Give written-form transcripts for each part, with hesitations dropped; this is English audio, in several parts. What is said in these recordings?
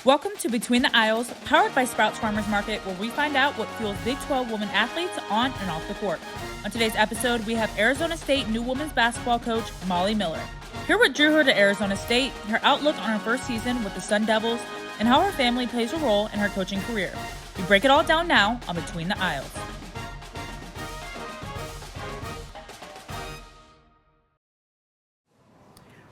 Welcome to Between the Aisles, powered by Sprouts Farmers Market, where we find out what fuels Big 12 women athletes on and off the court. On today's episode, we have Arizona State new women's basketball coach, Molly Miller. Hear what drew her to Arizona State, her outlook on her first season with the Sun Devils, and how her family plays a role in her coaching career. We break it all down now on Between the Aisles.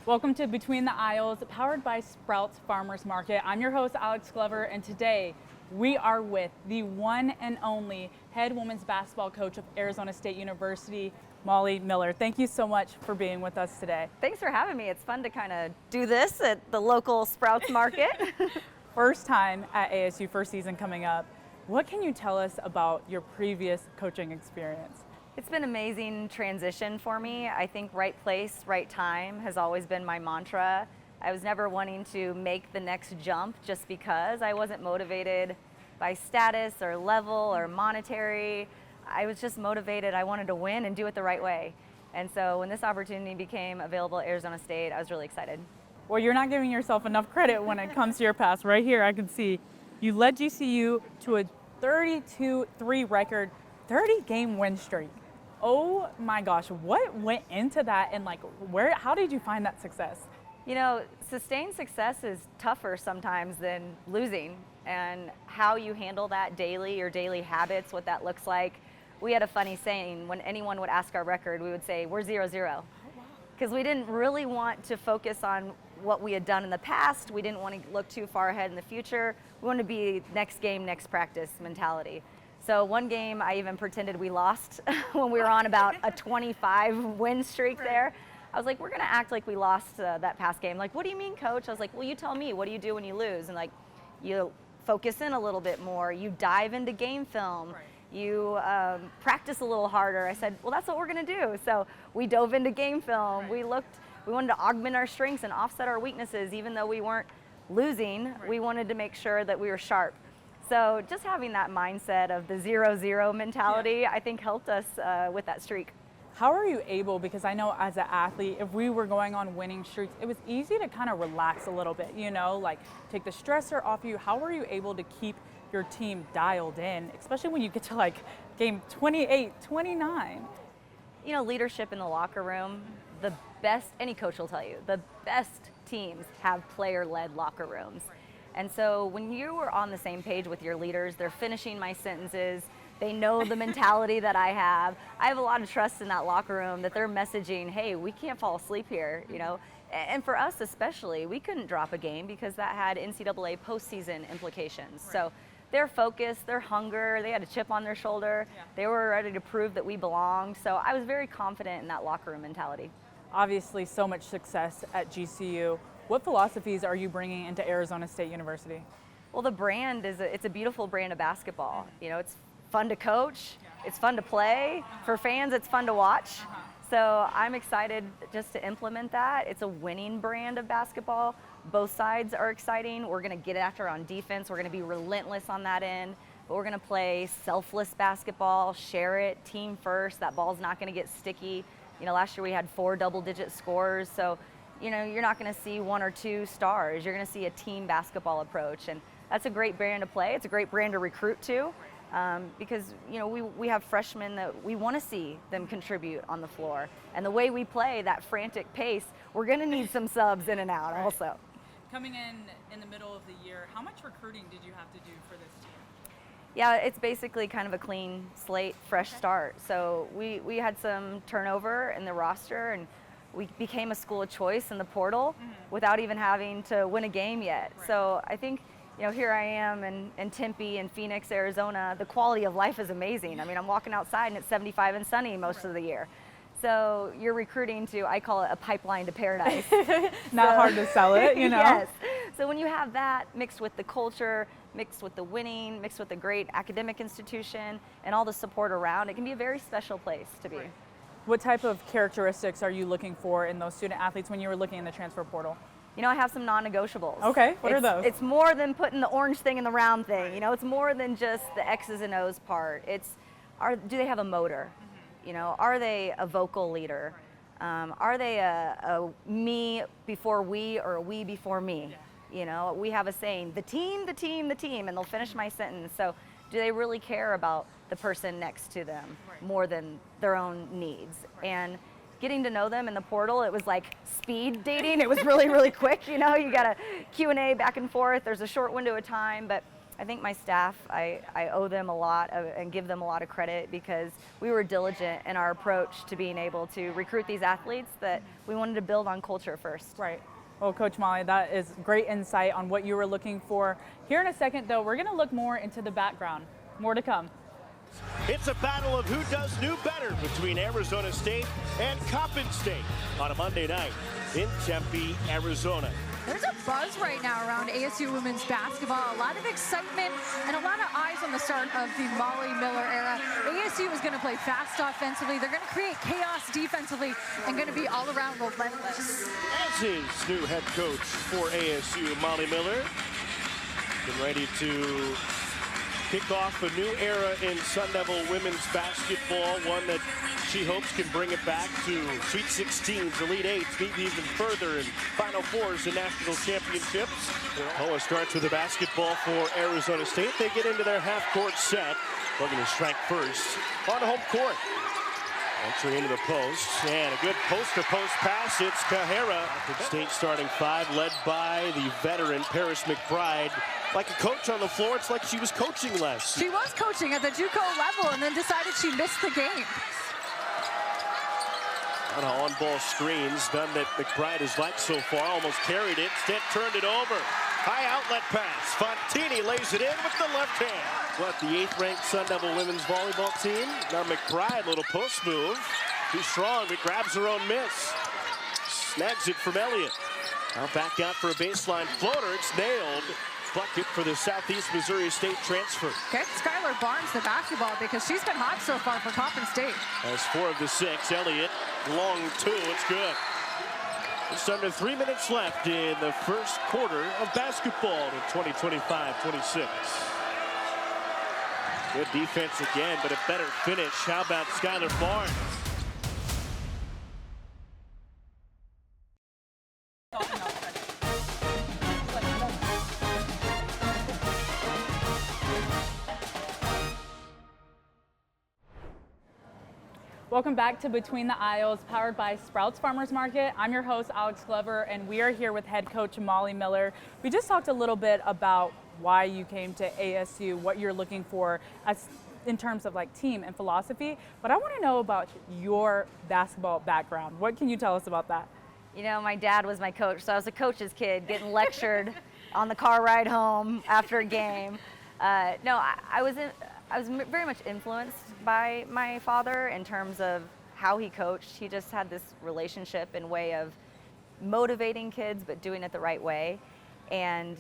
Welcome to Between the Aisles, powered by Sprouts Farmers Market. I'm your host, Alex Glover, and today we are with the one and only head women's basketball coach of Arizona State University, Molly Miller. Thank you so much for being with us today. Thanks for having me. It's fun to kind of do this at the local Sprouts Market. First time at ASU, first season coming up. What can you tell us about your previous coaching experience? It's been an amazing transition for me. I think right place, right time has always been my mantra. I was never wanting to make the next jump just because I wasn't motivated by status or level or monetary. I was just motivated. I wanted to win and do it the right way. And so when this opportunity became available at Arizona State, I was really excited. Well, you're not giving yourself enough credit when it comes to your past. Right here, I can see you led GCU to a 32-3 record, 30-game win streak. Oh my gosh, what went into that, and how did you find that success? You know, sustained success is tougher sometimes than losing, and how you handle that daily, your daily habits, what that looks like. We had a funny saying, when anyone would ask our record, we would say, we're 0-0. Because we didn't really want to focus on what we had done in the past. We didn't want to look too far ahead in the future. We wanted to be next game, next practice mentality. So one game I even pretended we lost when we were on about a 25 win streak there. I was like, we're going to act like we lost that past game. Like, what do you mean, coach? I was like, well, you tell me, what do you do when you lose? And you focus in a little bit more. You dive into game film. Right. You practice a little harder. I said, well, that's what we're going to do. So we dove into game film. Right. We wanted to augment our strengths and offset our weaknesses. Even though we weren't losing, right, we wanted to make sure that we were sharp. So just having that mindset of the 0-0 mentality, I think helped us with that streak. How are you able, because I know as an athlete, if we were going on winning streaks, it was easy to kind of relax a little bit, take the stressor off you. How were you able to keep your team dialed in, especially when you get to game 28, 29? You know, leadership in the locker room, the best, any coach will tell you, the best teams have player-led locker rooms. And so when you are on the same page with your leaders, they're finishing my sentences, they know the mentality that I have a lot of trust in that locker room that they're messaging, hey, we can't fall asleep here, And for us especially, we couldn't drop a game because that had NCAA postseason implications. Right. So their focus, their hunger, they had a chip on their shoulder. Yeah. They were ready to prove that we belonged. So I was very confident in that locker room mentality. Obviously, so much success at GCU. What philosophies are you bringing into Arizona State University? Well, the brand it's a beautiful brand of basketball. It's fun to coach, it's fun to play. For fans, it's fun to watch. So I'm excited just to implement that. It's a winning brand of basketball. Both sides are exciting. We're going to get after on defense. We're going to be relentless on that end. But we're going to play selfless basketball, share it, team first. That ball's not going to get sticky. Last year we had 4 double-digit scores. So you're not going to see 1 or 2 stars. You're going to see a team basketball approach, and that's a great brand to play. It's a great brand to recruit to, because we have freshmen that we want to see them contribute on the floor. And the way we play, that frantic pace, we're going to need some subs in and out also. Coming in the middle of the year, how much recruiting did you have to do for this team? Yeah, it's basically kind of a clean slate, fresh start. So we had some turnover in the roster, and we became a school of choice in the portal without even having to win a game yet. Right. So I think, here I am in Tempe and Phoenix, Arizona. The quality of life is amazing. I mean, I'm walking outside and it's 75 and sunny most of the year. So you're recruiting to, I call it a pipeline to paradise. Not hard to sell it, Yes. So when you have that mixed with the culture, mixed with the winning, mixed with a great academic institution and all the support around, it can be a very special place to be. Right. What type of characteristics are you looking for in those student athletes when you were looking in the transfer portal? I have some non-negotiables. Okay, what are those? It's more than putting the orange thing in the round thing. It's more than just the X's and O's part. Do they have a motor? Are they a vocal leader? Are they a me before we or a we before me? You know, we have a saying, the team, the team, the team, and they'll finish my sentence. So do they really care about the person next to them more than their own needs? And getting to know them in the portal, it was like speed dating. It was really, really quick. You know, you got a Q&A back and forth. There's a short window of time, but I think my staff, I owe them a lot and give them a lot of credit because we were diligent in our approach to being able to recruit these athletes that we wanted to build on culture first. Right. Well, Coach Molly, that is great insight on what you were looking for. Here in a second, though, we're going to look more into the background. More to come. It's a battle of who does new better between Arizona State and Coppin State on a Monday night in Tempe, Arizona. There's a buzz right now around ASU women's basketball. A lot of excitement and a lot of eyes on the start of the Molly Miller era. ASU is going to play fast offensively. They're going to create chaos defensively and going to be all around relentless. As is new head coach for ASU, Molly Miller, getting ready to kick off a new era in Sun Devil women's basketball, one that she hopes can bring it back to Sweet 16s, Elite 8s, maybe even further in Final Fours and national championships. Poa starts with the basketball for Arizona State. They get into their half-court set. Looking to strike first on home court. Entry into the post, and a good post-to-post pass. It's Kahara. State starting five, led by the veteran Paris McBride. Like a coach on the floor, it's like she was coaching less. She was coaching at the JUCO level and then decided she missed the game. On-ball screens, done that McBride has liked so far. Almost carried it, instead turned it over. High outlet pass. Fontini lays it in with the left hand. What, the 8th-ranked Sun Devil women's volleyball team? Now McBride, little post move. Too strong, but grabs her own miss. Snags it from Elliott. Now back out for a baseline floater. It's nailed. Bucket for the Southeast Missouri State transfer. Okay, Skylar Barnes, the basketball, because she's been hot so far for Coppin State. As 4 of the 6, Elliott, long 2, it's good. Just under 3 minutes left in the first quarter of basketball in 2025-26. Good defense again, but a better finish. How about Skylar Barnes? Welcome back to Between the Aisles, powered by Sprouts Farmers Market. I'm your host, Alex Glover, and we are here with head coach Molly Miller. We just talked a little bit about why you came to ASU, what you're looking for as in terms of like team and philosophy, but I want to know about your basketball background. What can you tell us about that? You know, my dad was my coach, so I was a coach's kid getting lectured on the car ride home after a game. No, I was very much influenced by my father in terms of how he coached. He just had this relationship and way of motivating kids, but doing it the right way. And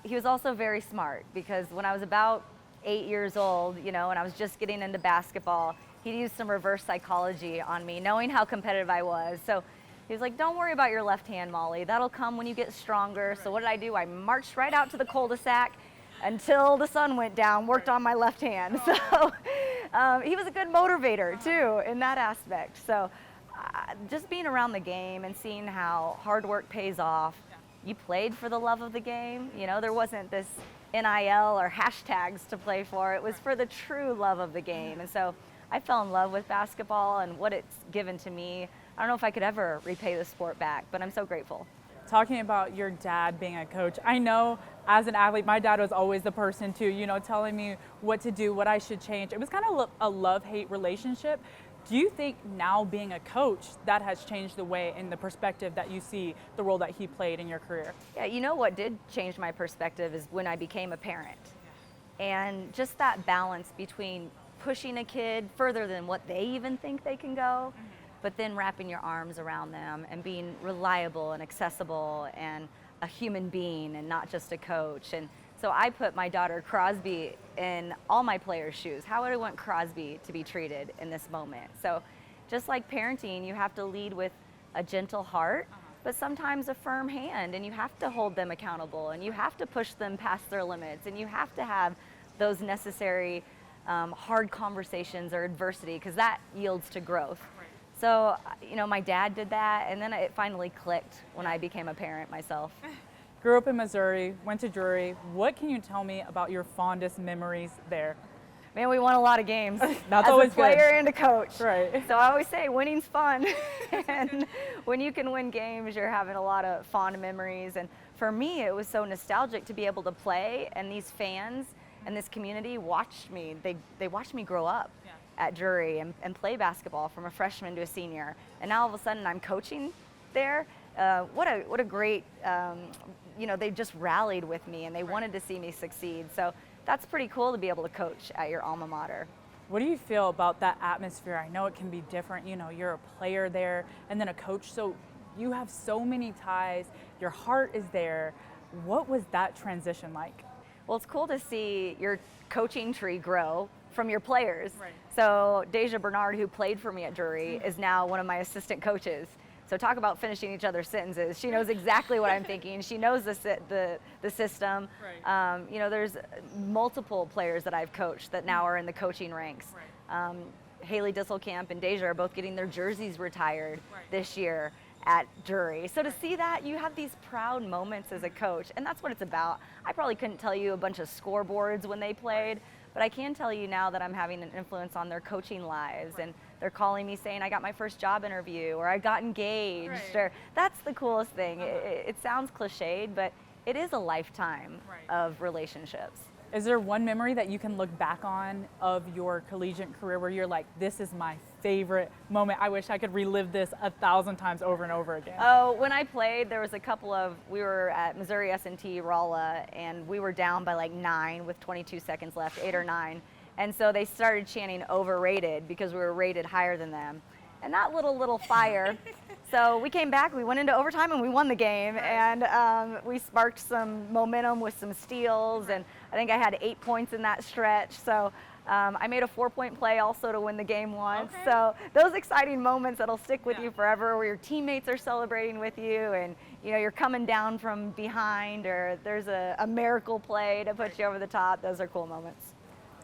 he was also very smart because when I was about 8 years old, you know, and I was just getting into basketball, he used some reverse psychology on me, knowing how competitive I was. So he was like, don't worry about your left hand, Molly. That'll come when you get stronger. So what did I do? I marched right out to the cul-de-sac until the sun went down, worked on my left hand. So he was a good motivator too in that aspect. So just being around the game and seeing how hard work pays off. You played for the love of the game. You know, there wasn't this NIL or hashtags to play for. It was for the true love of the game. And so I fell in love with basketball and what it's given to me. I don't know if I could ever repay the sport back, but I'm so grateful. Talking about your dad being a coach, I know as an athlete, my dad was always the person to, you know, telling me what to do, what I should change. It was kind of a love-hate relationship. Do you think now being a coach, that has changed the way and the perspective that you see the role that he played in your career? Yeah, you know what did change my perspective is when I became a parent. And just that balance between pushing a kid further than what they even think they can go, but then wrapping your arms around them and being reliable and accessible and a human being and not just a coach. And so I put my daughter Crosby in all my players' shoes. How would I want Crosby to be treated in this moment? So just like parenting, you have to lead with a gentle heart, but sometimes a firm hand, and you have to hold them accountable, and you have to push them past their limits, and you have to have those necessary hard conversations or adversity, because that yields to growth. So, you know, my dad did that, and then it finally clicked when I became a parent myself. Grew up in Missouri, went to Drury. What can you tell me about your fondest memories there? Man, we won a lot of games. That's as always a player good. and a coach. Right. So I always say winning's fun. And when you can win games, you're having a lot of fond memories. And for me, it was so nostalgic to be able to play, and these fans and this community watched me. They watched me grow up at Drury and play basketball from a freshman to a senior. And now all of a sudden I'm coaching there. What a great, they just rallied with me, and they wanted to see me succeed. So that's pretty cool to be able to coach at your alma mater. What do you feel about that atmosphere? I know it can be different. You know, you're a player there and then a coach, so you have so many ties. Your heart is there. What was that transition like? Well, it's cool to see your coaching tree grow from your players. Right. So Deja Bernard, who played for me at Drury, is now one of my assistant coaches. So talk about finishing each other's sentences. She knows exactly what I'm thinking. She knows the system. Right. There's multiple players that I've coached that now are in the coaching ranks. Right. Haley Disselkamp and Deja are both getting their jerseys retired Right. this year at Drury. So to see that, you have these proud moments as a coach, and that's what it's about. I probably couldn't tell you a bunch of scoreboards when they played, but I can tell you now that I'm having an influence on their coaching lives, and they're calling me saying I got my first job interview, or I got engaged, Right. or that's the coolest thing. It sounds cliched, but it is a lifetime of relationships. Is there one memory that you can look back on of your collegiate career where you're like, this is my favorite moment? I wish I could relive this 1,000 times over and over again. Oh, when I played, there was we were at Missouri S&T Rolla, and we were down by like 9 with 22 seconds left, 8 or 9. And so they started chanting overrated because we were rated higher than them. And that little fire. So we came back, we went into overtime, and we won the game. And we sparked some momentum with some steals, and I think I had 8 points in that stretch. So I made a 4-point play also to win the game once. Okay. So those exciting moments that'll stick with you forever, where your teammates are celebrating with you, and you're coming down from behind, or there's a miracle play to put you over the top. Those are cool moments.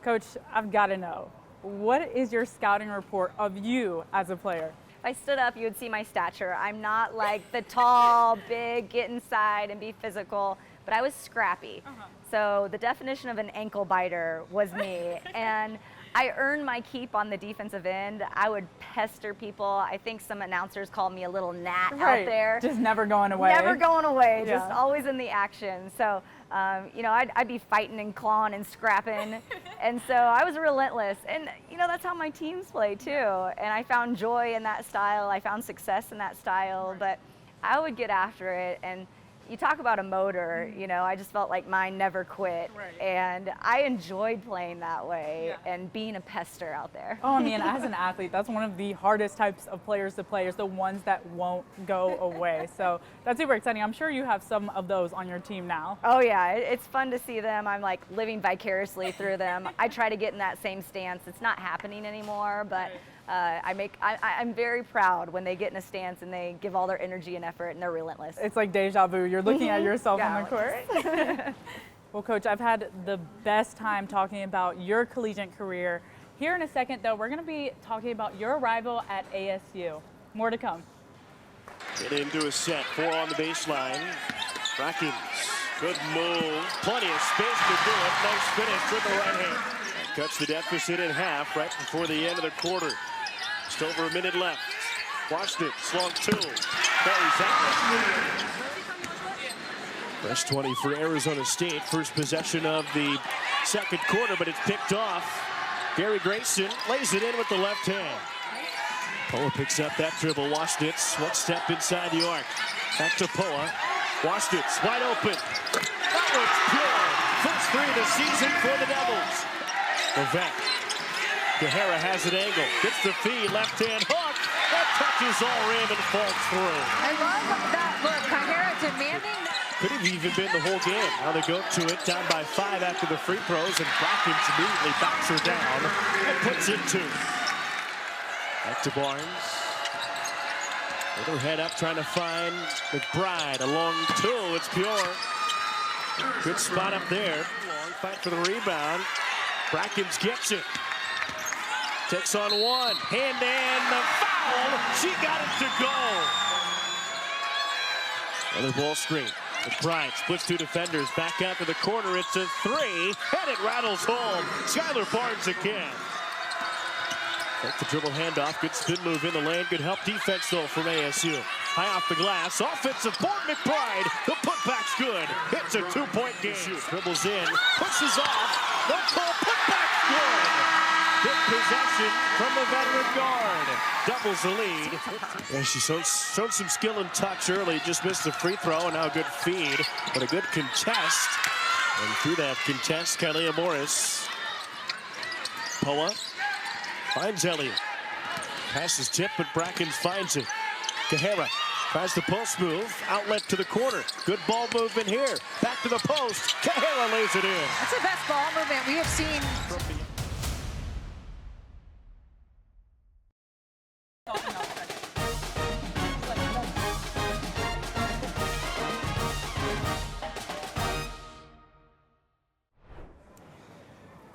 Coach, I've got to know, what is your scouting report of you as a player? If I stood up, you would see my stature. I'm not like the tall, big, get inside and be physical, but I was scrappy. So the definition of an ankle biter was me. And I earned my keep on the defensive end. I would pester people. I think some announcers called me a little gnat out there. Just never going away. Never going away, just Yeah. always in the action. So, I'd be fighting and clawing and scrapping. And so I was relentless. And, that's how my teams play too. And I found joy in that style. I found success in that style. But I would get after it. And you talk about a motor, I just felt like mine never quit. Right. And I enjoyed playing that way and being a pester out there. Oh, I mean, as an athlete, that's one of the hardest types of players to play, is the ones that won't go away. So that's super exciting. I'm sure you have some of those on your team now. Oh yeah, it's fun to see them. I'm like living vicariously through them. I try to get in that same stance. It's not happening anymore, but I'm very proud when they get in a stance and they give all their energy and effort, and they're relentless. It's like deja vu. You're looking at yourself on the court. Well, Coach, I've had the best time talking about your collegiate career. Here in a second, though, we're going to be talking about your arrival at ASU. More to come. Get into a set, 4 on the baseline. Brackens, good move, plenty of space to do it. Nice finish with the right hand. Cuts the deficit in half right before the end of the quarter. Just over a minute left. Watched it, slung 2. Buries that one. Fresh 20 for Arizona State. First possession of the second quarter, but it's picked off. Gary Grayson lays it in with the left hand. Poa picks up that dribble. Washnitz, one step inside the arc. Back to Poa. Washnitz, wide open. That one's pure. First 3 of the season for the Devils. Levesque. Guerrera has an angle. Gets the feed. Left hand hook. That touches all rim and falls through. I love that look. Guerrera demanding. Could have even been the whole game. Now they go to it, down by 5 after the free throws, and Brackens immediately backs her down and puts it 2. Back to Barnes. With her head up, trying to find McBride. A long 2. It's pure. Good spot up there. Long fight for the rebound. Brackens gets it. Takes on 1. Hand and the foul. She got it to go. Another ball screen. McBride splits two defenders, back out to the corner. It's a three, and it rattles home. Skylar Barnes again. Take the dribble handoff, good spin move in the lane. Good help defense, though, from ASU. High off the glass, offensive board, McBride. The putback's good. It's a two-point game. Dribbles in, pushes off. No call, putback's good. Good possession from the veteran guard. Doubles the lead. Yeah, she's shown some skill and touch early. Just missed the free throw, and now a good feed. But a good contest. And through that contest, Kalia Morris. Poa finds Elliott. Pass is tipped, but Brackens finds it. Kahera tries the post move. Outlet to the corner. Good ball movement here. Back to the post. Kahera lays it in. That's the best ball movement we have seen.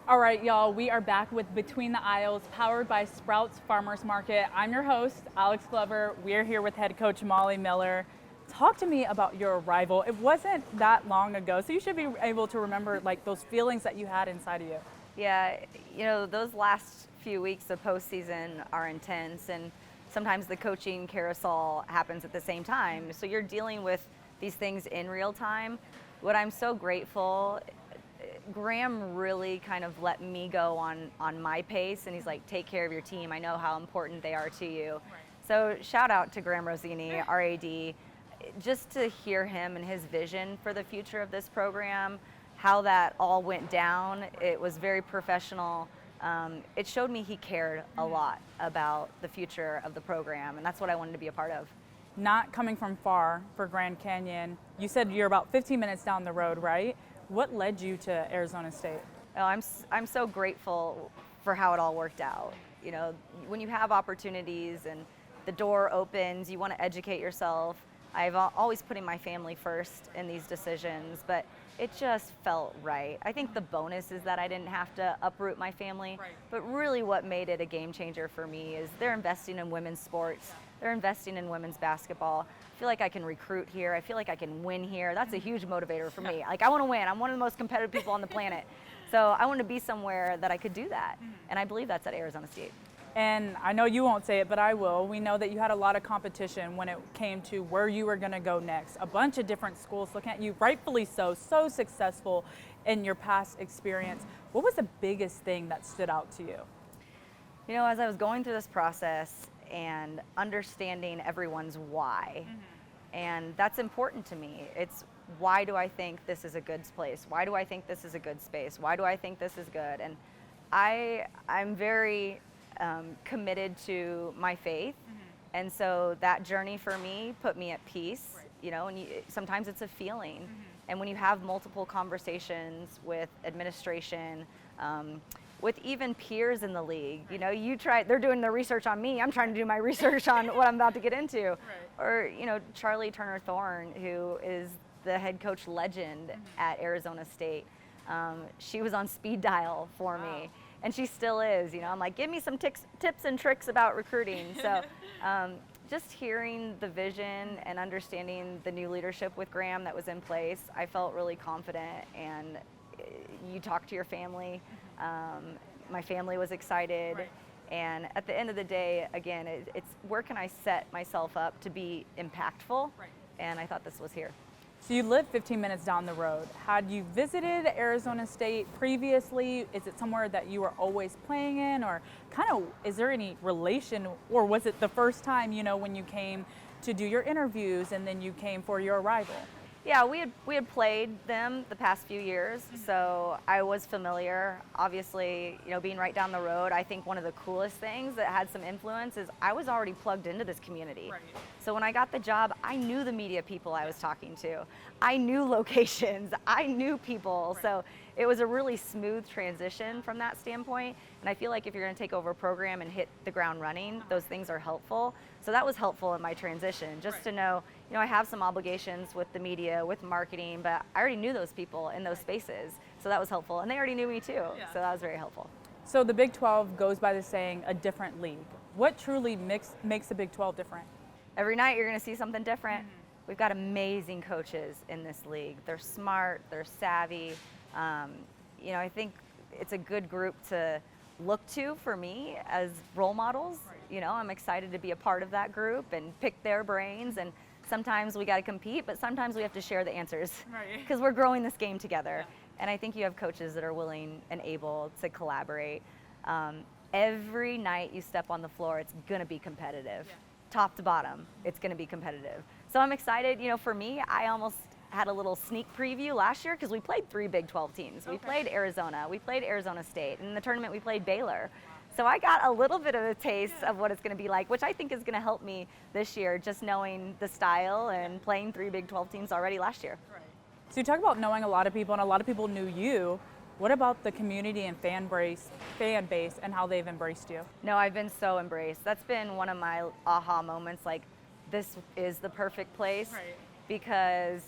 All right, y'all, we are back with Between the Aisles, powered by Sprouts Farmers Market. I'm your host, Alex Glover. We're here with head coach Molly Miller. Talk to me about your arrival. It wasn't that long ago, so you should be able to remember like those feelings that you had inside of you. Yeah, you know, those last few weeks of postseason are intense, and sometimes the coaching carousel happens at the same time. So you're dealing with these things in real time. What I'm so grateful, Graham really kind of let me go on my pace, and he's like, take care of your team. I know how important they are to you. Right. So shout out to Graham Rossini, our AD, just to hear him and his vision for the future of this program, how that all went down. It was very professional. It showed me he cared a lot about the future of the program, and that's what I wanted to be a part of. Not coming from far for Grand Canyon, you said you're about 15 minutes down the road, right? What led you to Arizona State? Oh, I'm so grateful for how it all worked out. You know, when you have opportunities and the door opens, you want to educate yourself. I've always putting my family first in these decisions, but it just felt right. I think the bonus is that I didn't have to uproot my family, right. But really what made it a game changer for me is they're investing in women's sports. They're investing in women's basketball. I feel like I can recruit here. I feel like I can win here. That's a huge motivator for me. Like, I want to win. I'm one of the most competitive people on the planet. So I want to be somewhere that I could do that. And I believe that's at Arizona State. And I know you won't say it, but I will. We know that you had a lot of competition when it came to where you were going to go next. A bunch of different schools looking at you, rightfully so successful in your past experience. What was the biggest thing that stood out to you? You know, as I was going through this process and understanding everyone's why, and that's important to me. It's why do I think this is a good place? Why do I think this is a good space? Why do I think this is good? And I'm very committed to my faith, and so that journey for me put me at peace. Right. You know, and sometimes it's a feeling, and when you have multiple conversations with administration, with even peers in the league, you know, they're doing their research on me, I'm trying to do my research on what I'm about to get into. Right. Or, you know, Charlie Turner-Thorne, who is the head coach legend at Arizona State, she was on speed dial for me. And she still is, you know. I'm like, give me some tips and tricks about recruiting. So just hearing the vision and understanding the new leadership with Graham that was in place, I felt really confident. And you talk to your family. My family was excited. Right. And at the end of the day, again, it's where can I set myself up to be impactful? Right. And I thought this was here. So you live 15 minutes down the road. Had you visited Arizona State previously? Is it somewhere that you were always playing in, or kind of, is there any relation, or was it the first time, you know, when you came to do your interviews and then you came for your arrival? Yeah, we had played them the past few years, so I was familiar. Obviously, you know, being right down the road, I think one of the coolest things that had some influence is I was already plugged into this community. Right. So when I got the job, I knew the media people I was talking to. I knew locations, I knew people, right. So it was a really smooth transition from that standpoint. And I feel like if you're going to take over a program and hit the ground running, those things are helpful. So that was helpful in my transition, just right. to know, you know, I have some obligations with the media, with marketing, but I already knew those people in those spaces. So that was helpful. And they already knew me too. Yeah. So that was very helpful. So the Big 12 goes by the saying, a different league. What truly makes the Big 12 different? Every night you're going to see something different. We've got amazing coaches in this league. They're smart, they're savvy. You know, I think it's a good group to look to for me as role models. You know, I'm excited to be a part of that group and pick their brains, and sometimes we got to compete, but sometimes we have to share the answers because we're growing this game together. And I think you have coaches that are willing and able to collaborate. Every night you step on the floor, it's going to be competitive. Top to bottom, it's going to be competitive. So I'm excited. You know, for me, I almost had a little sneak preview last year because we played 3 Big 12 teams. We played Arizona, we played Arizona State, and in the tournament we played Baylor. So I got a little bit of a taste of what it's going to be like, which I think is going to help me this year, just knowing the style and playing 3 Big 12 teams already last year. So you talk about knowing a lot of people, and a lot of people knew you. What about the community and fan base and how they've embraced you? No, I've been so embraced. That's been one of my aha moments, like this is the perfect place because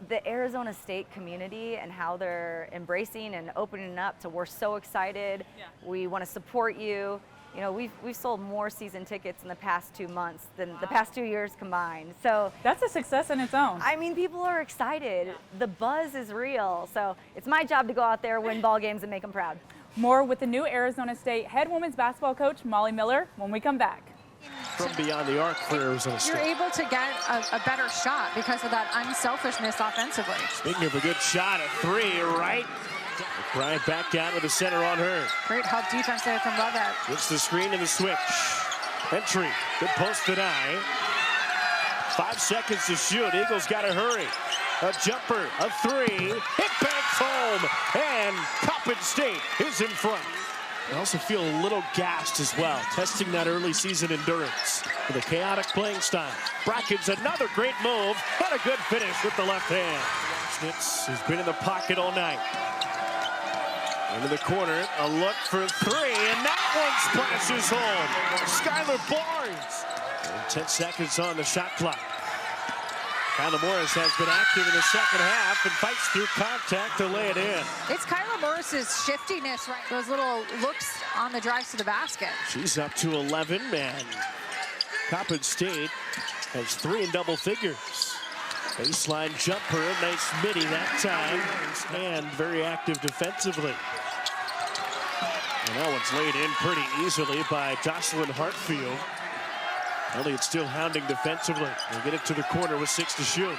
the Arizona State community and how they're embracing and opening up to we're so excited, we want to support you. You know, we've sold more season tickets in the past 2 months than the past 2 years combined. So that's a success in its own. I mean, people are excited. The buzz is real. So it's my job to go out there, win ball games, and make them proud. More with the new Arizona State head women's basketball coach, Molly Miller, when we come back. From beyond the arc for Arizona State. You're able to get a better shot because of that unselfishness offensively. Speaking of a good shot, a 3, right? Bryant back down with the center on her. Great help defense there from Lovett. Gets the screen and the switch. Entry, good post deny. 5 seconds to shoot. Eagles got to hurry. A jumper, a 3, hit banks home, and Coppin State is in front. I also feel a little gassed as well, testing that early season endurance with a chaotic playing style. Bracken's another great move, and a good finish with the left hand. Schnitz has been in the pocket all night. Into the corner, a look for 3, and that one splashes home. Skylar Barnes. And 10 seconds on the shot clock. Kyla Morris has been active in the second half and fights through contact to lay it in. It's Kyla Morris's shiftiness, right? Those little looks on the drives to the basket. She's up to 11, and Coppin State has 3 in double figures. Baseline jumper, nice midi that time, and very active defensively. And that one's laid in pretty easily by Jocelyn Hartfield. Elliott still hounding defensively. They'll get it to the corner with 6 to shoot.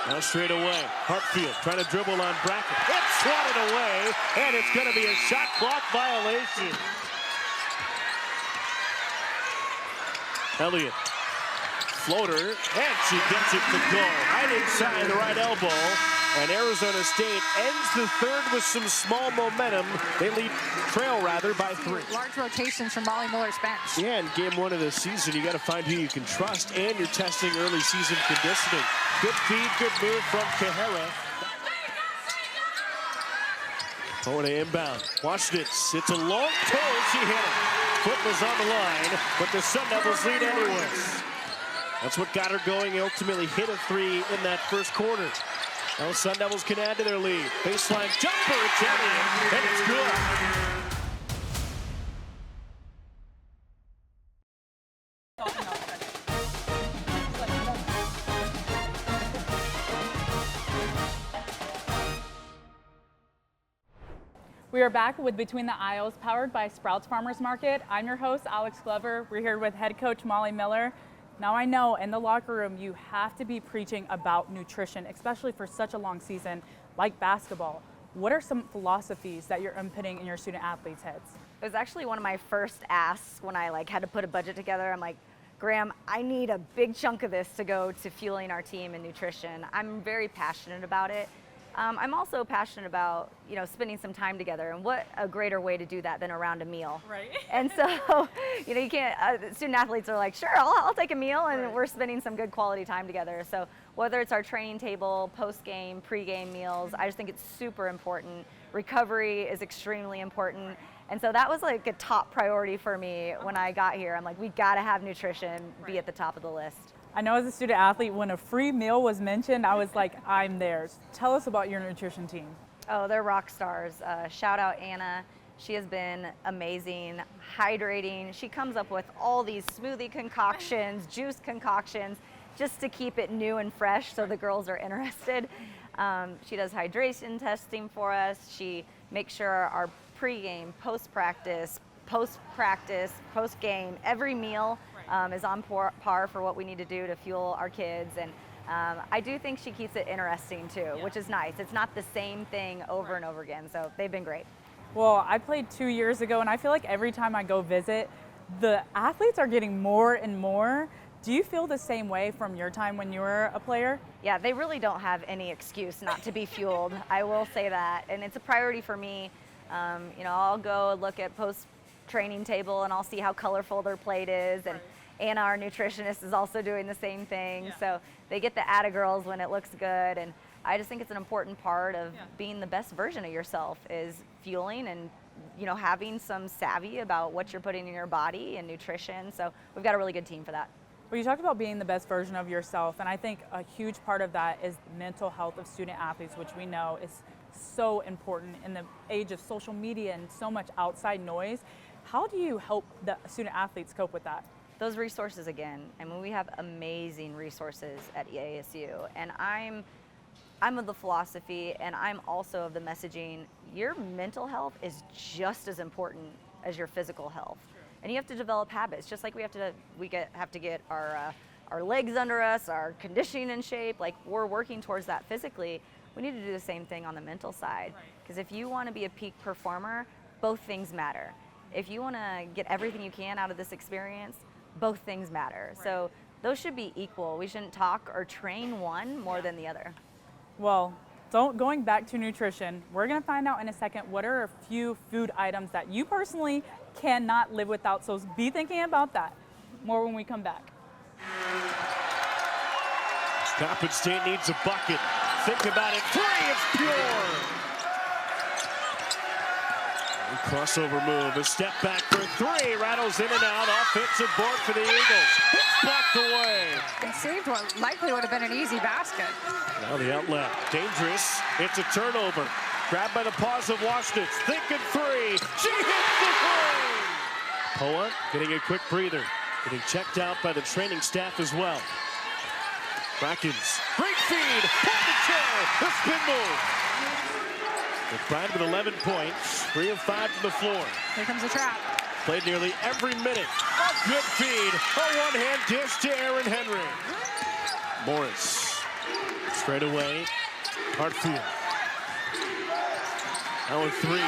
Now straight away, Hartfield trying to dribble on Bracken. It's swatted away, and it's going to be a shot clock violation. Elliott, floater, and she gets it to go. Right inside the right elbow, and Arizona State ends the third with some small momentum. They trail by 3. Large rotations from Molly Miller's bench. Yeah, in game 1 of the season, you got to find who you can trust, and you're testing early season conditioning. Good feed, good move from Kahara. Going to inbound. Watch this. It's a long pull. She hit it. Foot was on the line, but the Sun Devils lead anyways. That's what got her going. Ultimately hit a 3 in that first quarter. Now Sun Devils can add to their lead. Baseline jumper, it's in, and it's good. We are back with Between the Aisles, powered by Sprouts Farmers Market. I'm your host, Alex Glover. We're here with head coach Molly Miller. Now I know in the locker room you have to be preaching about nutrition, especially for such a long season like basketball. What are some philosophies that you're inputting in your student athletes' heads? It was actually one of my first asks when I had to put a budget together. I'm like, Graham, I need a big chunk of this to go to fueling our team in nutrition. I'm very passionate about it. I'm also passionate about, spending some time together, and what a greater way to do that than around a meal. Right. And so, you can't, student athletes are like, sure, I'll take a meal, and we're spending some good quality time together. So whether it's our training table, post-game, pre-game meals, I just think it's super important. Recovery is extremely important. And so that was like a top priority for me when I got here. I'm like, we gotta have nutrition be at the top of the list. I know as a student athlete, when a free meal was mentioned, I was like, I'm theirs. Tell us about your nutrition team. Oh, they're rock stars. Shout out Anna. She has been amazing, hydrating. She comes up with all these smoothie concoctions, juice concoctions, just to keep it new and fresh so the girls are interested. She does hydration testing for us. She makes sure our pregame, post-practice, post-game, every meal is on par for what we need to do to fuel our kids. And I do think she keeps it interesting too, which is nice. It's not the same thing over and over again, so they've been great. Well, I played 2 years ago, and I feel like every time I go visit, the athletes are getting more and more. Do you feel the same way from your time when you were a player? Yeah, they really don't have any excuse not to be fueled. I will say that, and it's a priority for me. You know, I'll go look at post-training table and I'll see how colorful their plate is, and Anna, our nutritionist, is also doing the same thing. So they get the atta girls when it looks good, and I just think it's an important part of being the best version of yourself is fueling and, you know, having some savvy about what you're putting in your body and nutrition. So we've got a really good team for that. Well, you talked about being the best version of yourself, and I think a huge part of that is mental health of student athletes, which we know is so important in the age of social media and so much outside noise. How do you help the student athletes cope with that? Those resources again. I mean, we have amazing resources at ASU, and I'm of the philosophy, and I'm also of the messaging, your mental health is just as important as your physical health. And you have to develop habits, just like we have to get our legs under us, our conditioning in shape. Like, we're working towards that physically. We need to do the same thing on the mental side. Because if you want to be a peak performer, both things matter. If you want to get everything you can out of this experience, both things matter. So those should be equal. We shouldn't talk or train one more than the other. Well, going back to nutrition, we're going to find out in a second what are a few food items that you personally cannot live without. So be thinking about that more when we come back. Coppin State needs a bucket. Think about it. Three, it's pure. Crossover move, a step back for three, rattles in and out, offensive board for the Eagles. It's blocked away. And saved what likely would have been an easy basket. Now the outlet, dangerous, it's a turnover. Grabbed by the paws of Washington, thinking three, she hits the three! Poa getting a quick breather, getting checked out by the training staff as well. Krakens, great feed, pull the chair, the spin move. McBride with 11 points, 3 of 5 to the floor. Here comes the trap. Played nearly every minute. A good feed, a one-hand dish to Aaron Henry. Morris, straight away, Hartfield. Now a three.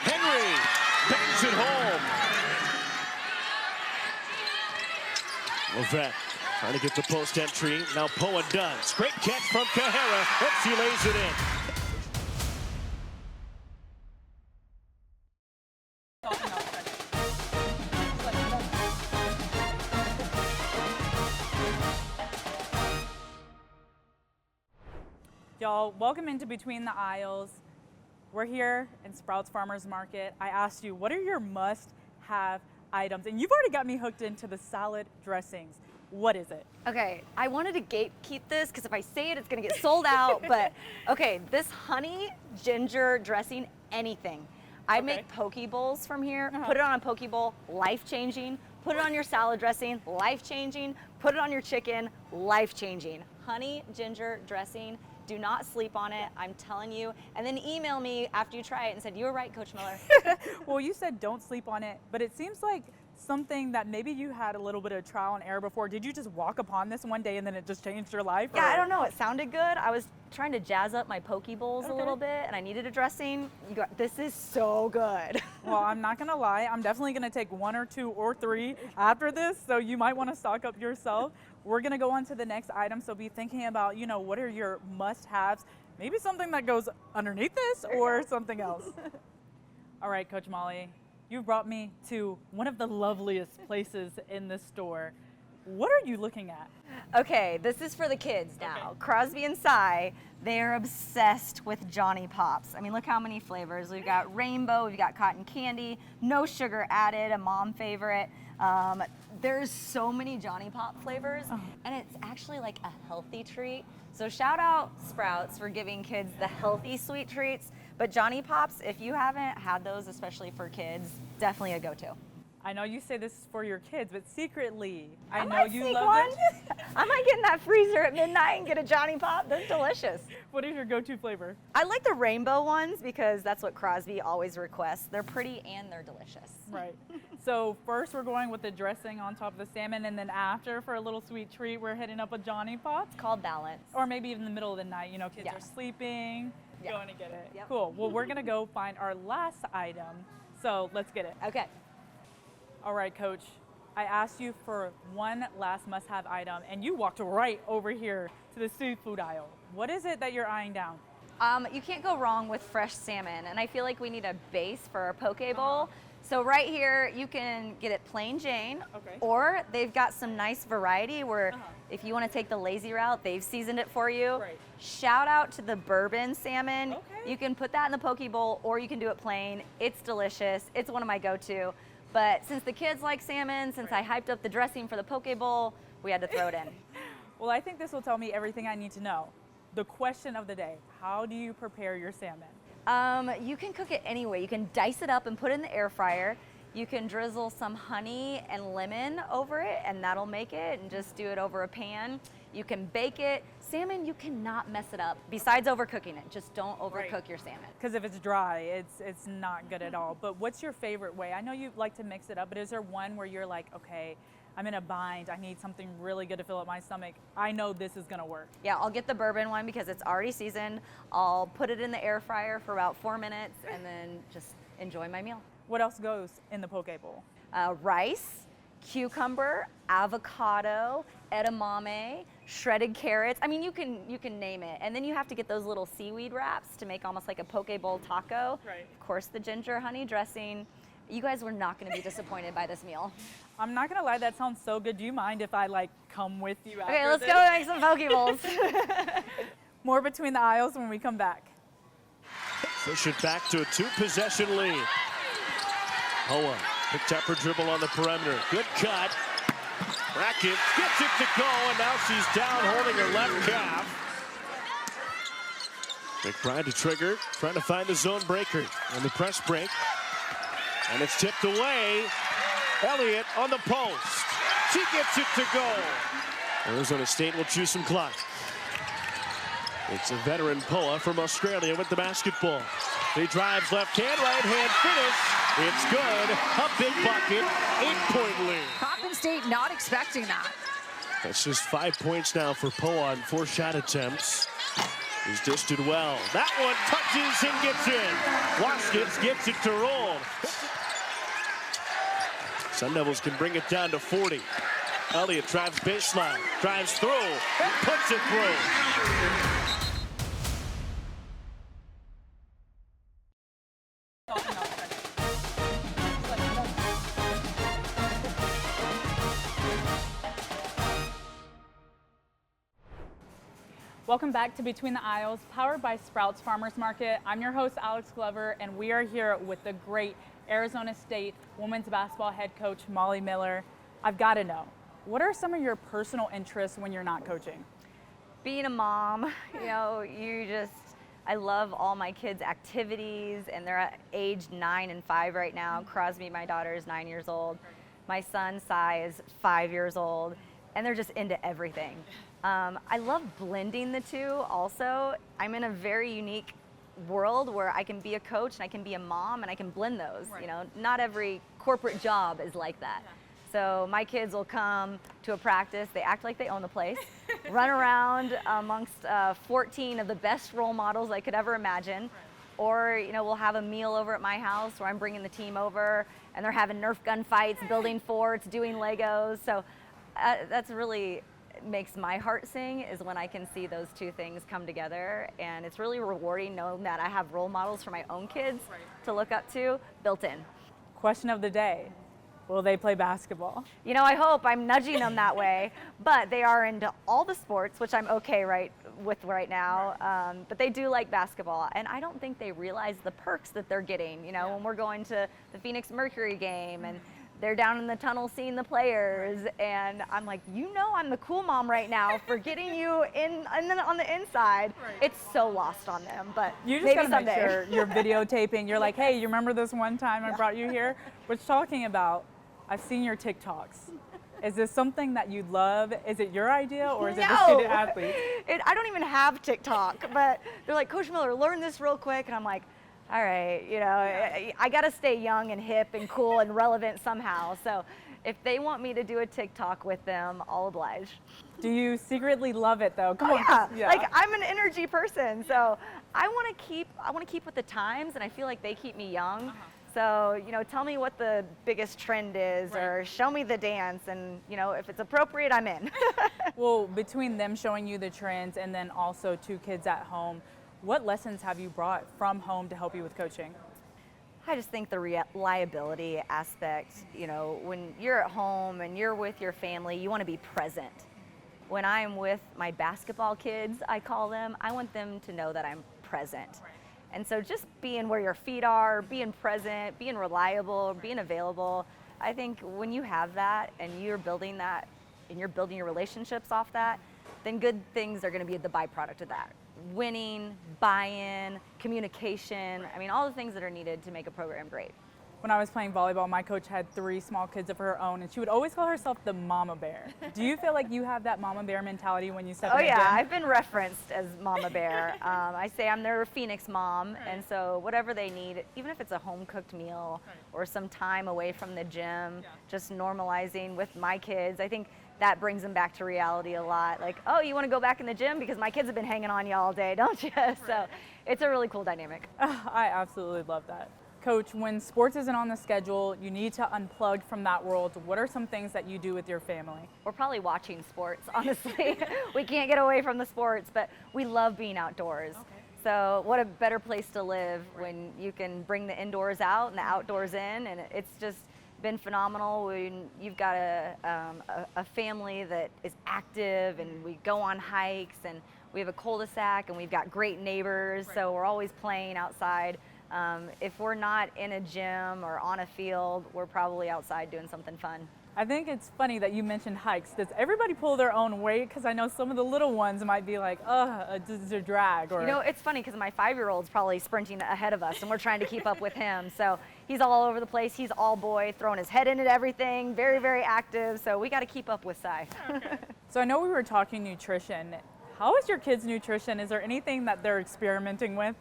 Henry bangs it home. Levesque trying to get the post entry. Now Poa does. Great catch from Kahara, and she lays it in. Y'all, welcome into Between the Aisles. We're here in Sprouts Farmers Market. I asked you, what are your must-have items? And you've already got me hooked into the salad dressings. What is it? Okay, I wanted to gatekeep this because if I say it, it's gonna get sold out. But okay, this honey ginger dressing, anything. I make poke bowls from here. Put it on a poke bowl, life-changing. Put it on your salad dressing, life-changing. Put it on your chicken, life-changing. Honey ginger dressing. Do not sleep on it, I'm telling you. And then email me after you try it and said, you were right, Coach Miller. Well, you said don't sleep on it, but it seems like something that maybe you had a little bit of trial and error before. Did you just walk upon this one day and then it just changed your life? Yeah, I don't know. It sounded good. I was trying to jazz up my poke bowls a little bit, and I needed a dressing. This is so good. Well, I'm not going to lie. I'm definitely going to take 1 or 2 or 3 after this, so you might want to stock up yourself. We're going to go on to the next item, so be thinking about, you know, what are your must-haves? Maybe something that goes underneath this or something else. All right, Coach Molly, you brought me to one of the loveliest places in this store. What are you looking at? Okay, this is for the kids now. Okay. Crosby and Cy, they are obsessed with Johnny Pops. I mean, look how many flavors. We've got rainbow, we've got cotton candy, no sugar added, a mom favorite. There's so many Johnny Pop flavors, and it's actually like a healthy treat. So shout out Sprouts for giving kids the healthy sweet treats. But Johnny Pops, if you haven't had those, especially for kids, definitely a go-to. I know you say this is for your kids, but secretly, I know might you sneak love one. them. I might get in that freezer at midnight and get a Johnny Pop. They're delicious. What is your go-to flavor? I like the rainbow ones because that's what Crosby always requests. They're pretty and they're delicious. Right. So first we're going with the dressing on top of the salmon, and then after, for a little sweet treat, we're hitting up a Johnny Pop. It's called balance. Or maybe even in the middle of the night, you know, kids Yeah. are sleeping, Yeah. going to get it. Yep. Cool. Well, we're going to go find our last item. So let's get it. Okay. All right, Coach. I asked you for one last must-have item, and you walked right over here to the seafood aisle. What is it that you're eyeing down? You can't go wrong with fresh salmon, and I feel like we need a base for our poke bowl. So right here, you can get it plain Jane, Okay. or they've got some nice variety where if you want to take the lazy route, they've seasoned it for you. Right. Shout out to the bourbon salmon. Okay. You can put that in the poke bowl, or you can do it plain. It's delicious. It's one of my go-to. But since the kids like salmon, since I hyped up the dressing for the poke bowl, we had to throw it in. Well, I think this will tell me everything I need to know. The question of the day, how do you prepare your salmon? You can cook it any way. You can dice it up and put it in the air fryer. You can drizzle some honey and lemon over it, and that'll make it, and just do it over a pan. You can bake it. Salmon, you cannot mess it up. Besides overcooking it, just don't overcook your salmon. Because if it's dry, it's not good at all. But what's your favorite way? I know you like to mix it up, but is there one where you're like, okay, I'm in a bind, I need something really good to fill up my stomach, I know this is gonna work? Yeah, I'll get the bourbon one because it's already seasoned. I'll put it in the air fryer for about 4 minutes and then just enjoy my meal. What else goes in the poke bowl? Rice, cucumber, avocado, edamame, shredded carrots. I mean, you can name it. And then you have to get those little seaweed wraps to make almost like a poke bowl taco. Right. Of course, the ginger honey dressing. You guys were not going to be disappointed by this meal. I'm not gonna lie, that sounds so good. Do you mind if I like come with you after Okay, let's this? go make some poke bowls. More between the aisles when we come back. Push it back to a 2-possession lead. Hoa picked up her dribble on the perimeter. Good cut. Brackett gets it to go, and now she's down holding her left calf. McBride to trigger, trying to find the zone breaker on the press break. And it's tipped away. Elliott on the post. She gets it to go. Arizona State will choose some clock. It's a veteran Poa from Australia with the basketball. He drives left hand, right hand finish. It's good. A big bucket. 8-point lead. Coppin State not expecting that. That's just 5 points now for Poa on 4 shot attempts. He's dished it well. That one touches and gets in. Waskins gets it to roll. Sun Devils can bring it down to 40. Elliott drives baseline, drives through, and puts it through. Welcome back to Between the Aisles, powered by Sprouts Farmers Market. I'm your host, Alex Glover, and we are here with the great Arizona State women's basketball head coach, Molly Miller. I've got to know, what are some of your personal interests when you're not coaching? Being a mom, I love all my kids' activities, and they're at age 9 and 5 right now. Crosby, my daughter, is 9 years old. My son, Sai, is 5 years old, and they're just into everything. I love blending the two also. I'm in a very unique world where I can be a coach and I can be a mom and I can blend those. Right. You know, not every corporate job is like that. Yeah. So my kids will come to a practice, they act like they own the place, run around amongst 14 of the best role models I could ever imagine. Right. Or, we'll have a meal over at my house where I'm bringing the team over and they're having Nerf gun fights, building forts, doing Legos. So that's really makes my heart sing, is when I can see those two things come together. And it's really rewarding knowing that I have role models for my own kids to look up to built in. Question of the day, will they play basketball? I hope. I'm nudging them that way, but they are into all the sports, which I'm okay with right now. But they do like basketball, and I don't think they realize the perks that they're getting. When we're going to the Phoenix Mercury game and they're down in the tunnel seeing the players, and I'm like, I'm the cool mom right now for getting you in and then on the inside. Right. It's so lost on them, but You just maybe gotta someday. make sure you're videotaping. You're like, hey, you remember this one time I brought you here? Which, talking about I've seen your TikToks. Is this something that you'd love? Is it your idea, or is it the No, student athletes? I don't even have TikTok, but they're like, Coach Miller, learn this real quick. And I'm like, all right, you know, I got to stay young and hip and cool and relevant somehow. So if they want me to do a TikTok with them, I'll oblige. Do you secretly love it though? Come Oh, on. yeah. Like I'm an energy person, so I want to keep with the times, and I feel like they keep me young. So, you know, tell me what the biggest trend is, or show me the dance, and, you know, if it's appropriate, I'm in. Well, between them showing you the trends and then also 2 kids at home, what lessons have you brought from home to help you with coaching? I just think the reliability aspect, you know, when you're at home and you're with your family, you want to be present. When I'm with my basketball kids, I call them, I want them to know that I'm present. And so just being where your feet are, being present, being reliable, being available, I think when you have that and you're building your relationships off that, then good things are going to be the byproduct of that. Winning, buy-in, communication, I mean, all the things that are needed to make a program great. When I was playing volleyball, my coach had 3 small kids of her own, and she would always call herself the mama bear. Do you feel like you have that mama bear mentality when you step in the gym? Oh yeah, I've been referenced as mama bear. I say I'm their Phoenix mom, and so whatever they need, even if it's a home-cooked meal or some time away from the gym, just normalizing with my kids, I think that brings them back to reality a lot. Like, oh, you want to go back in the gym because my kids have been hanging on you all day, don't you? So it's a really cool dynamic. I absolutely love that. Coach, when sports isn't on the schedule, you need to unplug from that world. What are some things that you do with your family? We're probably watching sports, honestly. We can't get away from the sports, but we love being outdoors. So what a better place to live when you can bring the indoors out and the outdoors in, and it's just been phenomenal. When you've got a family that is active, and we go on hikes, and we have a cul-de-sac, and we've got great neighbors, so we're always playing outside. If we're not in a gym or on a field, we're probably outside doing something fun. I think it's funny that you mentioned hikes. Does everybody pull their own weight? Because I know some of the little ones might be like, this is a drag. Or... You know, it's funny because my 5-year-old's probably sprinting ahead of us, and we're trying to keep up with him. So he's all over the place. He's all boy, throwing his head into everything, very, very active. So we got to keep up with Cy. Okay. So I know we were talking nutrition. How is your kids' nutrition? Is there anything that they're experimenting with?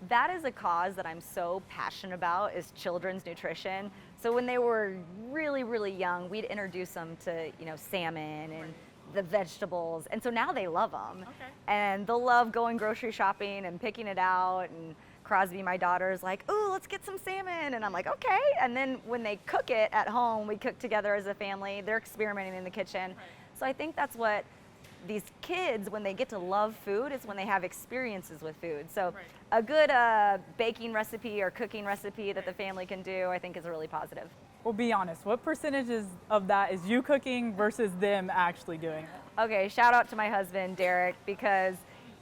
That is a cause that I'm so passionate about, is children's nutrition. So when they were really, really young, we'd introduce them to, you know, salmon and the vegetables. And so now they love them. Okay. And they'll love going grocery shopping and picking it out. And Crosby, my daughter, is like, ooh, let's get some salmon. And I'm like, okay. And then when they cook it at home, we cook together as a family. They're experimenting in the kitchen. So I think that's what these kids, when they get to love food, is when they have experiences with food. So a good baking recipe or cooking recipe that the family can do, I think, is really positive. Well, be honest, what percentages of that is you cooking versus them actually doing it? Okay, shout out to my husband, Derek, because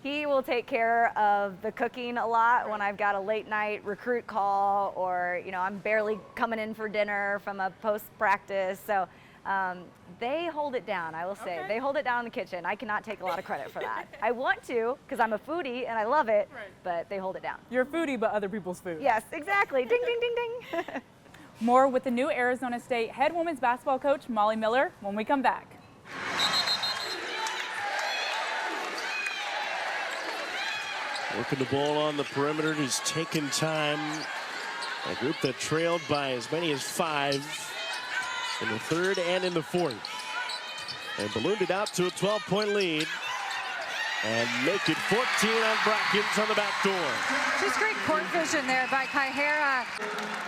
he will take care of the cooking a lot when I've got a late night recruit call, or, you know, I'm barely coming in for dinner from a post practice. So they hold it down, I will say. Okay. They hold it down in the kitchen. I cannot take a lot of credit for that. I want to, because I'm a foodie and I love it, but they hold it down. You're a foodie, but other people's food. Yes, exactly. Ding, ding, ding, ding. More with the new Arizona State head women's basketball coach, Molly Miller, when we come back. Working the ball on the perimeter. He's taken time. A group that trailed by as many as 5 in the third and in the fourth. And ballooned it out to a 12-point lead. And make it 14 on Brockins on the back door. Just great court vision there by PowHERed.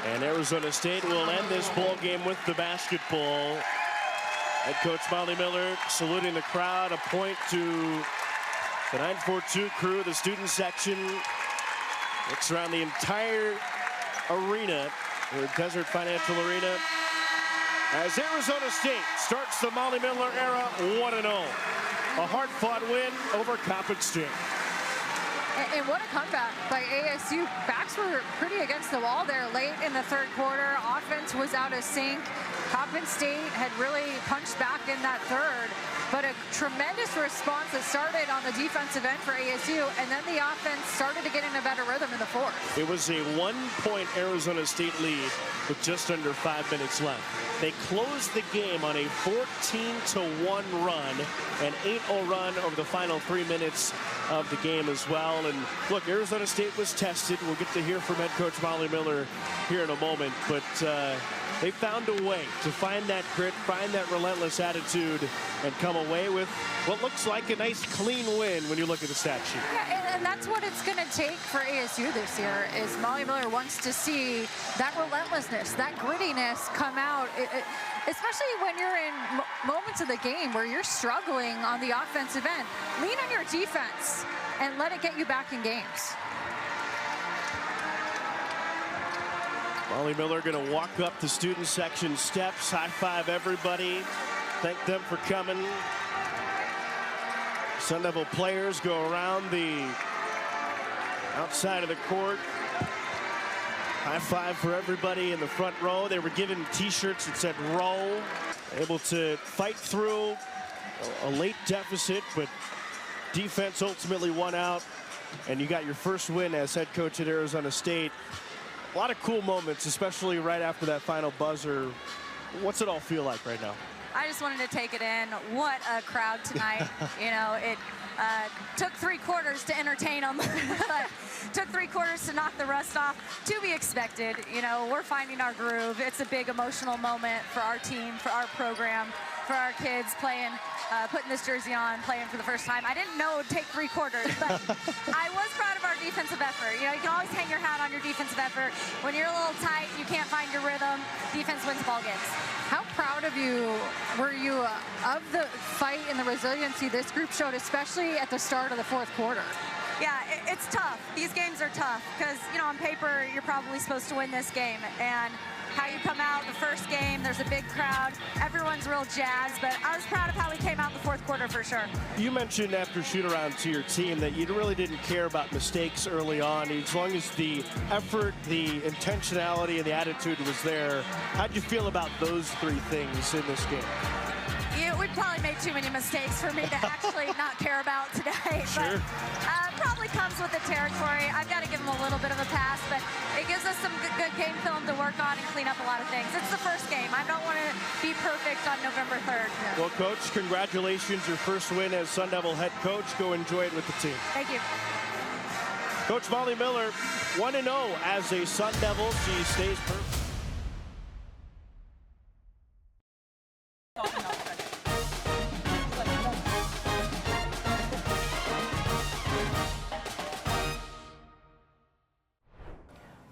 And Arizona State will end this ball game with the basketball. Head coach Molly Miller saluting the crowd. A point to the 942 crew, the student section. Looks around the entire arena, the Desert Financial Arena, as Arizona State starts the Molly Miller era 1-0. A hard-fought win over Coppin State. And what a comeback by ASU. Backs were pretty against the wall there late in the third quarter. Offense was out of sync. Coppin State had really punched back in that third, but a tremendous response that started on the defensive end for ASU, and then the offense started to get in a better rhythm in the fourth. It was a 1-point Arizona State lead with just under 5 minutes left. They closed the game on a 14-1 run, an 8-0 run over the final 3 minutes of the game as well. And look, Arizona State was tested. We'll get to hear from head coach Molly Miller here in a moment, but they found a way to find that grit, find that relentless attitude, and come away with what looks like a nice clean win when you look at the stat sheet. Yeah, and that's what it's going to take for ASU this year, is Molly Miller wants to see that relentlessness, that grittiness come out, especially when you're in moments of the game where you're struggling on the offensive end. Lean on your defense and let it get you back in games. Molly Miller going to walk up the student section steps, high-five everybody, thank them for coming. Sun Devil players go around the outside of the court. High-five for everybody in the front row. They were given T-shirts that said roll. Able to fight through a late deficit, but defense ultimately won out. And you got your first win as head coach at Arizona State. A lot of cool moments, especially right after that final buzzer. What's it all feel like right now? I just wanted to take it in. What a crowd tonight. You know, it took 3 quarters to entertain them. Took 3 quarters to knock the rust off. To be expected. You know, we're finding our groove. It's a big emotional moment for our team, for our program, for our kids playing, putting this jersey on, playing for the first time. I didn't know it would take 3 quarters, but I was proud of our defensive effort. You know, you can always hang your hat on your defensive effort. When you're a little tight, you can't find your rhythm, defense wins ball games. How proud of you were you of the fight and the resiliency this group showed, especially at the start of the fourth quarter? Yeah, it's tough. These games are tough because, you know, on paper, you're probably supposed to win this game. And how you come out the first game, there's a big crowd. Everyone's real jazzed, but I was proud of how we came out the fourth quarter for sure. You mentioned after shoot-around to your team that you really didn't care about mistakes early on. As long as the effort, the intentionality, and the attitude was there. How'd you feel about those 3 things in this game? Yeah, we probably made too many mistakes for me to actually not care about today. Sure. But probably comes with the territory. I've got to give them a little bit of a pass, but it gives us some good game film to work on and clean up a lot of things. It's the first game. I don't want to be perfect on November 3rd. Yeah. Well, Coach, congratulations. Your first win as Sun Devil head coach. Go enjoy it with the team. Thank you. Coach Molly Miller, 1-0 as a Sun Devil. She stays perfect.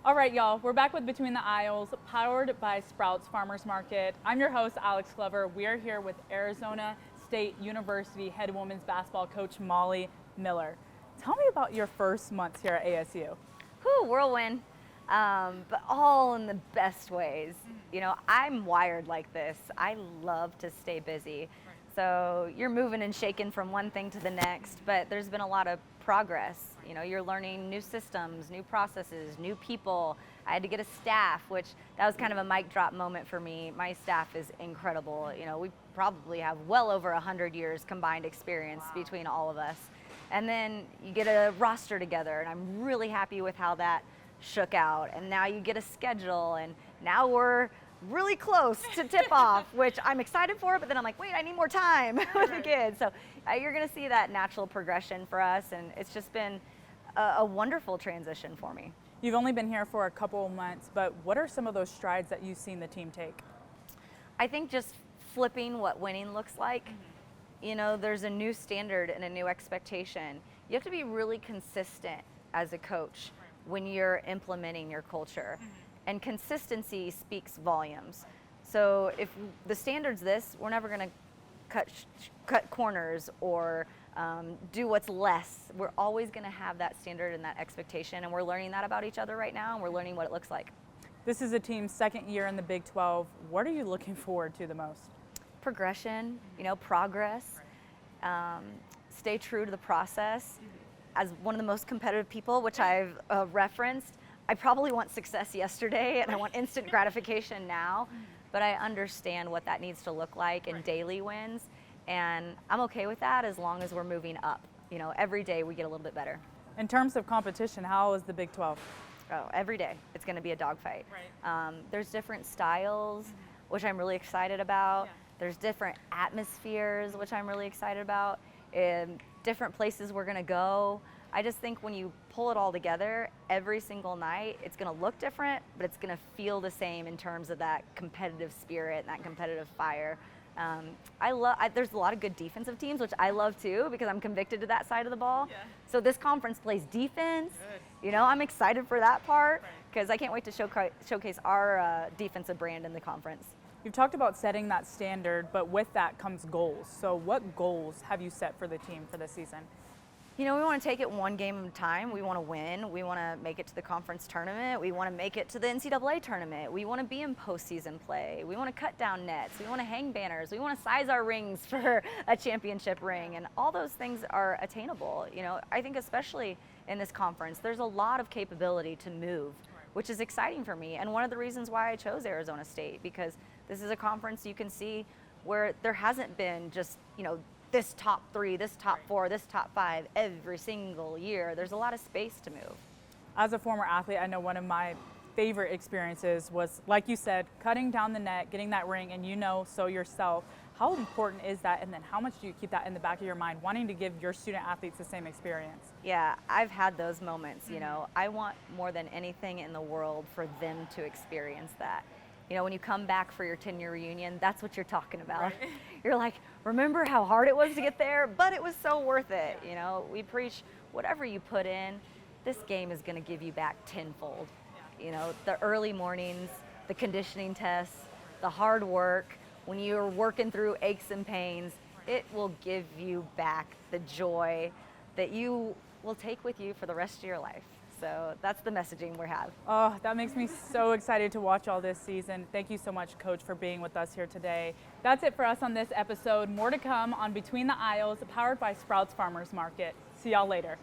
All right, y'all, we're back with Between the Aisles, powered by Sprouts Farmers Market. I'm your host, Alex Glover. We are here with Arizona State University head women's basketball coach Molly Miller. Tell me about your first months here at ASU. Whew, whirlwind, but all in the best ways. You know, I'm wired like this. I love to stay busy. So you're moving and shaking from one thing to the next, but there's been a lot of progress. You know, you're learning new systems, new processes, new people. I had to get a staff, which that was kind of a mic drop moment for me. My staff is incredible. You know, we probably have well over 100 years combined experience between all of us. And then you get a roster together, and I'm really happy with how that shook out. And now you get a schedule, and now we're really close to tip off, which I'm excited for, but then I'm like, wait, I need more time with the kids. So you're going to see that natural progression for us, and it's just been a wonderful transition for me. You've only been here for a couple of months, but what are some of those strides that you've seen the team take? I think just flipping what winning looks like. You know, there's a new standard and a new expectation. You have to be really consistent as a coach when you're implementing your culture. And consistency speaks volumes. So if the standard's this, we're never going to cut corners or do what's less. We're always going to have that standard and that expectation, and we're learning that about each other right now, and we're learning what it looks like. This is a team's second year in the Big 12. What are you looking forward to the most? Progression, you know, progress, stay true to the process, as one of the most competitive people, which I've referenced, I probably want success yesterday and I want instant gratification now, but I understand what that needs to look like in daily wins, and I'm okay with that as long as we're moving up. You know, every day we get a little bit better. In terms of competition, how is the Big 12? Oh, every day it's going to be a dogfight. There's different styles, which I'm really excited about. There's different atmospheres, which I'm really excited about. Different places we're going to go. I just think when you pull it all together every single night, it's going to look different, but it's going to feel the same in terms of that competitive spirit and that competitive fire. There's a lot of good defensive teams, which I love too, because I'm convicted to that side of the ball. So this conference plays defense. You know, I'm excited for that part because I can't wait to showcase our defensive brand in the conference. You've talked about setting that standard, but with that comes goals. So what goals have you set for the team for this season? You know, we want to take it one game at a time. We want to win. We want to make it to the conference tournament. We want to make it to the NCAA tournament. We want to be in postseason play. We want to cut down nets. We want to hang banners. We want to size our rings for a championship ring. And all those things are attainable. You know, I think especially in this conference, there's a lot of capability to move, which is exciting for me. And one of the reasons why I chose Arizona State, because this is a conference you can see where there hasn't been just, you know, this top 3, this top 4, this top 5 every single year. There's a lot of space to move. As a former athlete, I know one of my favorite experiences was, like you said, cutting down the net, getting that ring, and you know so yourself. How important is that, and then how much do you keep that in the back of your mind, wanting to give your student athletes the same experience? Yeah, I've had those moments, you know. I want more than anything in the world for them to experience that. You know, when you come back for your 10-year reunion, that's what you're talking about. You're like, remember how hard it was to get there, but it was so worth it. You know, we preach whatever you put in, this game is going to give you back tenfold. You know, the early mornings, the conditioning tests, the hard work, when you're working through aches and pains, it will give you back the joy that you will take with you for the rest of your life. So that's the messaging we have. Oh, that makes me so excited to watch all this season. Thank you so much, Coach, for being with us here today. That's it for us on this episode. More to come on Between the Aisles, powered by Sprouts Farmers Market. See y'all later.